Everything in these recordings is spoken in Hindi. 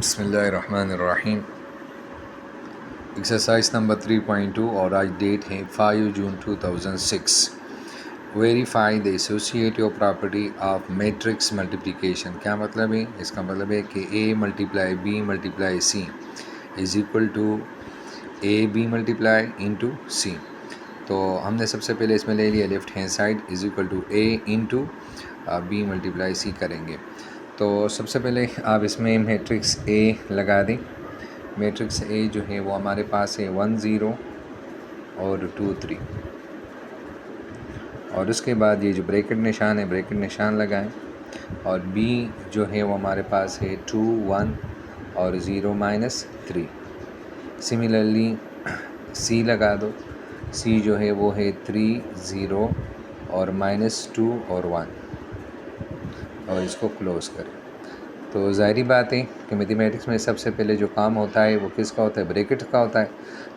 बिस्मिल्लाहिर्रहमानिर्रहीम। एक्सरसाइज नंबर 3.2 और आज डेट है 5 जून 2006। Verify the associative property of matrix multiplication. क्या मतलब है? इसका मतलब है कि a multiply b multiply c is equal to a b multiply into c। तो हमने सबसे पहले इसमें ले लिया left hand side is equal to a into b multiply c करेंगे। तो सबसे पहले आप इसमें मैट्रिक्स a लगा दें। मैट्रिक्स ए जो है वो हमारे पास है 1 0 और 2 3, और उसके बाद ये जो ब्रैकेट निशान है ब्रैकेट निशान लगाएं, और बी जो है वो हमारे पास है 2 1 और 0 -3। सिमिलरली सी लगा दो। सी जो है वो है 3 0 और -2 और 1, और इसको क्लोज़ करें। तो ज़ाहिरी बात है कि मैथमेटिक्स में सबसे पहले जो काम होता है वो किसका होता है? ब्रैकेट का होता है।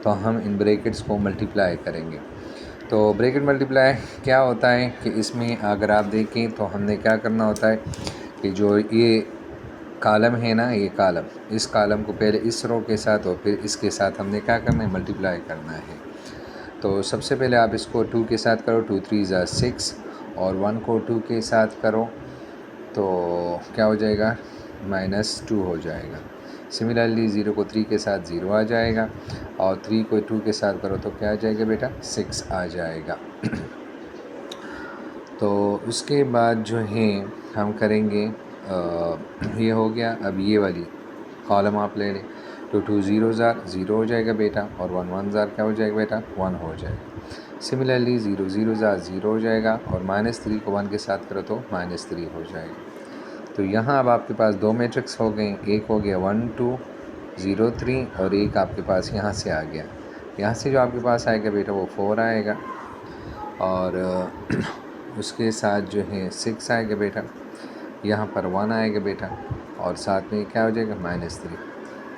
तो हम इन ब्रैकेट्स को मल्टीप्लाई करेंगे। तो ब्रैकेट मल्टीप्लाई क्या होता है कि इसमें अगर आप देखें तो हमने क्या करना होता है कि जो ये कॉलम है ना, ये कॉलम, इस कॉलम को पहले इस रो के साथ और फिर इसके साथ हमने क्या करना है? मल्टीप्लाई करना है। तो सबसे पहले आप इसको 2 के साथ करो, 2 3 ज़ा 6, और 1 को 2 के साथ करो तो क्या हो जाएगा? -2 हो जाएगा। सिमिलरली 0 को 3 के साथ 0 आ जाएगा, और 3 को 2 के साथ करो तो क्या आ जाएगा बेटा? 6 आ जाएगा। तो उसके बाद जो है हम करेंगे ये हो गया। अब ये वाली कॉलम आप ले लें तो 2 0 ज़ार 0 हो जाएगा बेटा, और 1 1 ज़ार क्या हो जाएगा बेटा? 1 हो जाएगा। सिमिलरली 0 0 ज़ार 0 हो जाएगा, और -3 को 1 के साथ करो तो -3 हो जाएगा। तो यहाँ अब आपके पास दो मैट्रिक्स हो गए। एक हो गया 1 2 0 3, और एक आपके पास यहाँ से आ गया। यहाँ से जो आपके पास आएगा बेटा वो 4 आएगा, और उसके साथ जो है 6 आएगा बेटा। यहाँ पर 1 आएगा बेटा, और साथ में क्या हो जाएगा? -3।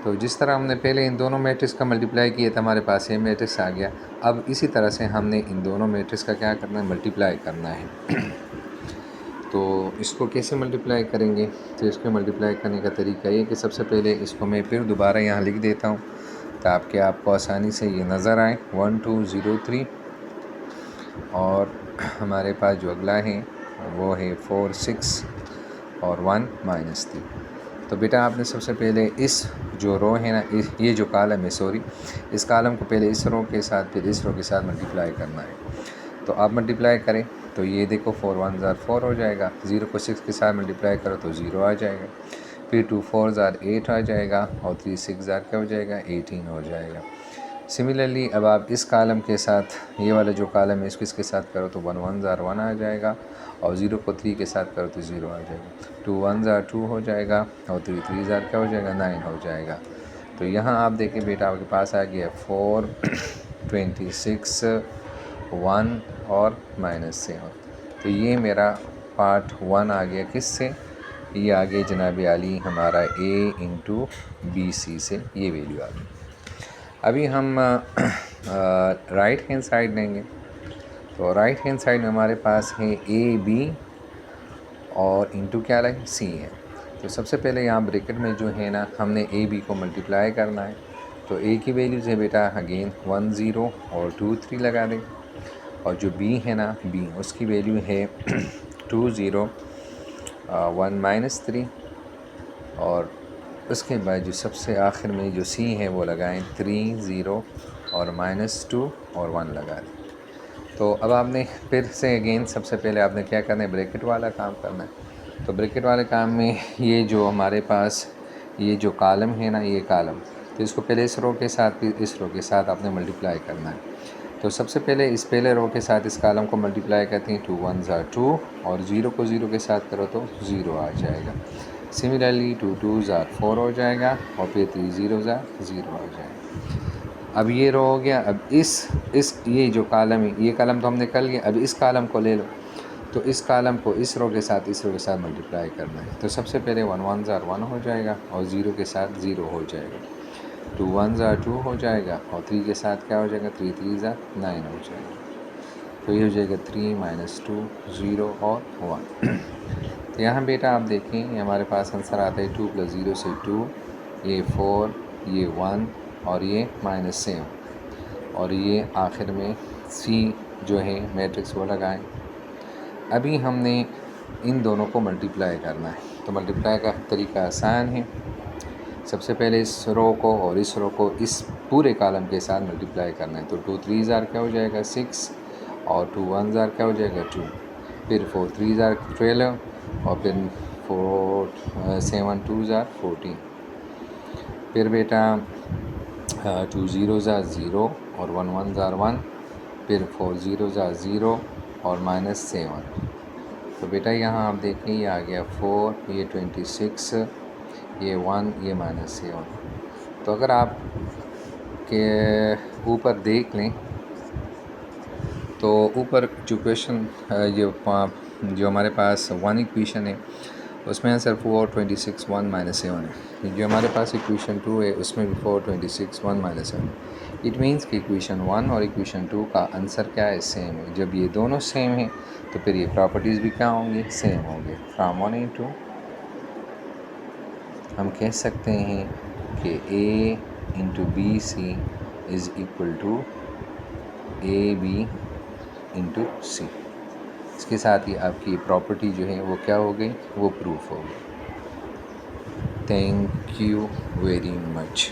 तो जिस तरह हमने पहले इन दोनों मैट्रिक्स का मल्टीप्लाई किया था, हमारे पास ये मैट्रिक्स आ गया। अब इसी तरह से हमने इन दोनों मैट्रिक्स का क्या करना है? मल्टीप्लाई करना है। तो इसको कैसे मल्टीप्लाई करेंगे? तो इसको मल्टीप्लाई करने का तरीका ये कि सबसे पहले इसको मैं फिर दोबारा यहाँ लिख देता हूँ ताकि आपको आसानी से ये नज़र आए। 1 2 0 3, और हमारे पास जो अगला है वो है 4 6 और 1 -3। तो बेटा आपने सबसे पहले इस जो रो है ना, ये जो कॉलम है, सॉरी, इस कॉलम को पहले इस रो के साथ फिर इस रो के साथ मल्टीप्लाई करना है। तो आप मल्टीप्लाई करें तो ये देखो 4 1 ज़ार 4 हो जाएगा। 0 को 6 के साथ मल्टीप्लाई करो तो 0 आ जाएगा। फिर 2 4 ज़ार 8 आ जाएगा, और 3 6 ज़ार क्या हो जाएगा? 18 हो जाएगा। सिमिलरली अब आप इस कॉलम के साथ ये वाला जो कॉलम है इसको इसके साथ करो तो 1 1 ज़ार 1 आ जाएगा, और 0 को 3 के साथ करो तो 0 आ जाएगा। 2 1 ज़ार 2 हो जाएगा, और 3 3 ज़ार क्या हो जाएगा? 9 हो जाएगा। तो यहाँ आप देखें बेटा आपके पास आ गया 4 26 1 और -7। तो ये मेरा पार्ट 1 आ गया। किससे? ये आ गया जनाब आली हमारा a इंटू बी सी से, ये वैल्यू आ गई। अभी हम राइट हैंड साइड लेंगे। तो राइट हैंड साइड में हमारे पास है a b और इंटू क्या लगे? c है। तो सबसे पहले यहाँ ब्रैकेट में जो है ना, हमने a b को मल्टीप्लाई करना है। तो a की वैल्यूज़ है बेटा अगेन 1 0 और 2 3 लगा दें, और जो b है ना, b उसकी वैल्यू है 2 0 1 -3, और उसके बाद जो सबसे आखिर में जो c है वो लगाएं 3 0 और -2 और 1 लगा दें। तो अब आपने फिर से अगेन सबसे पहले आपने क्या करना है? ब्रैकेट वाला काम करना है। तो ब्रैकेट वाले काम में ये जो हमारे पास ये जो कॉलम है ना, ये कॉलम, तो इसको पहले इस रो के साथ फिर इस रो के साथ आपने मल्टीप्लाई करना है। तो सबसे पहले इस पहले रो के साथ इस कॉलम को मल्टीप्लाई करते हैं। 2 1 ज़ार 2, और 0 को 0 के साथ करो तो 0 आ जाएगा। सिमिलरली 2 2 ज़ार 4 हो जाएगा, और फिर 3 0 ज़ार 0 हो जाएगा। अब ये रो हो गया। अब इस ये जो कॉलम है, ये कॉलम तो हमने कर लिया। अब इस कॉलम को ले लो, तो इस कॉलम को इस रो के साथ इस रो के साथ मल्टीप्लाई करना है। तो सबसे पहले 1 1 ज़ार 1 हो जाएगा, और 0 के साथ 0 हो जाएगा। 2 1 ज़ार 2 हो जाएगा, और 3 के साथ क्या हो जाएगा? 3 3 ज़ार 9 हो जाएगा। तो ये हो जाएगा 3 -2 0 और 1। तो यहाँ बेटा आप देखें, हमारे पास आंसर आता है 2 + 0 से 2, ये 4, ये 1 और ये -7 और ये आखिर में C जो है मैट्रिक्स वो लगाएं। अभी हमने इन दोनों को मल्टीप्लाई करना है, तो मल्टीप्लाई का तरीका आसान है। सबसे पहले इस रो को और इस रो को इस पूरे कॉलम के साथ मल्टीप्लाई करना है। तो 2 3 ज़ार क्या हो जाएगा 6 और 2 1 ज़ार क्या हो जाएगा 2, फिर 4 3 ज़ार 12 और फिर 4 7 2 ज़ार 14, फिर बेटा 2 0 ज़ार 0 और 1 1 ज़ार 1, फिर 4 0 ज़ार 0 और -7। तो बेटा यहाँ आप देखें ये आ गया 4, ये 26, ये 1, ये -7। तो अगर आप के ऊपर देख लें तो ऊपर जो क्वेश्चन जो हमारे पास 1 इक्वेशन है उसमें आंसर 4 26 1 -7 है। जो हमारे पास इक्वेशन 2 है उसमें भी 4 26 1 -7। इट मीन्स कि इक्वेशन 1 और इक्वेशन 2 का आंसर क्या है सेम है। जब ये दोनों सेम है तो फिर ये प्रॉपर्टीज़ भी क्या होंगी सेम होंगे। फ्रॉम 1 into हम कह सकते हैं कि A into BC is equal to AB into C। इसके साथ ही आपकी प्रॉपर्टी जो है वो क्या हो गई, वो प्रूफ हो गई। Thank you very much.